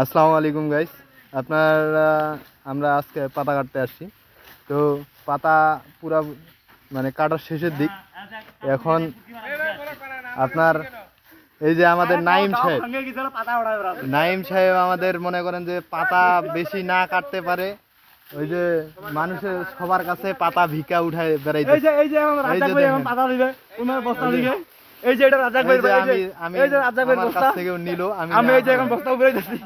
আসসালামু আলাইকুম গাইস, আপনারা আমরা আজকে পাতা কাটতে আসছি। তো পাতা পুরা মানে কাটার শেষের দিক। এখন আপনার এই যে আমাদের নাইম সাহেব আমাদের মনে করেন যে পাতা বেশি না কাটতে পারে, ওই যে মানুষের সবার কাছে পাতা ভিকা উঠায় বেড়াইতে। এই যে এটা রাজাক ভাই, এই যে রাজাক ভাই বস্তা থেকেও নিল, আমি এই যে এখন বস্তা উপরে যাচ্ছি।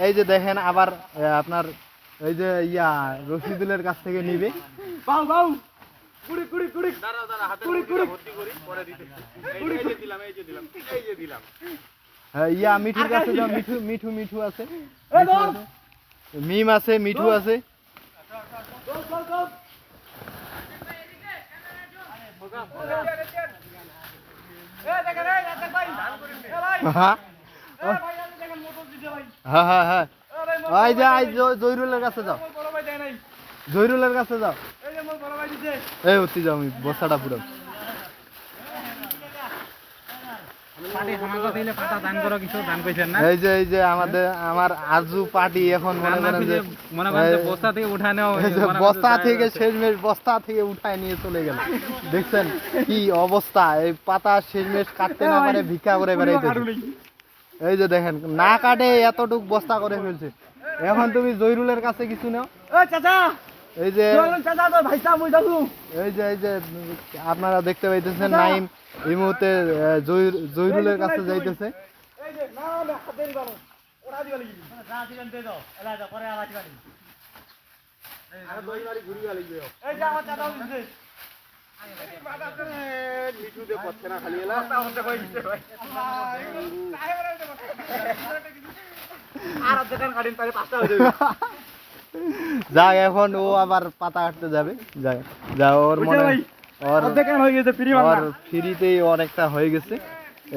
এই যে দেখেন আবার আপনার এই যে রশিদুলের কাছ থেকে নিবে। বাউ বাউ কুড়ি কুড়ি কুড়ি দাঁড়া দাঁড়া হাতে কুড়ি কুড়ি ভর্তি করি পরে দিতে। এই যে দিলাম এই যে দিলাম এই যে দিলাম। হ্যাঁ মিঠুর কাছে যাও, মিঠু মিঠু আছে, মিম আছে, মিঠু আছে। হ্যাঁ হ্যাঁ হ্যাঁ এই যে জয়রুলের কাছে যাও, জয়রুলের কাছে যাও, এই উঠতে যাও, আমি বস্তাটা পুরো এই যে আমার আজু পার্টি এখন মনে করেন যে বস্তা থেকে শেষমেশ বস্তা থেকে উঠায় নিয়ে চলে গেল। দেখছেন কি অবস্থা, এই পাতা শেষমেশ কাটতে না পারে ভিক্ষা করে বেড়াইতে। এই যে দেখেন না কাটে এতটুক বস্তা করে ফেলছে। এখন তুমি জয়রুলের কাছে কিছু নাও। এই যে আপনারা দেখতে পাইতেছেন নাইম এই মুহূর্তে জয়রুলের কাছে যাইতেছে। যাক এখন ও আবার পাতা কাটতে যাবে, যা ওর মনে ফ্রিতেই অনেকটা হয়ে গেছে।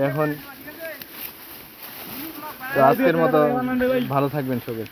এখন আজকের মতো ভালো থাকবেন সবাই।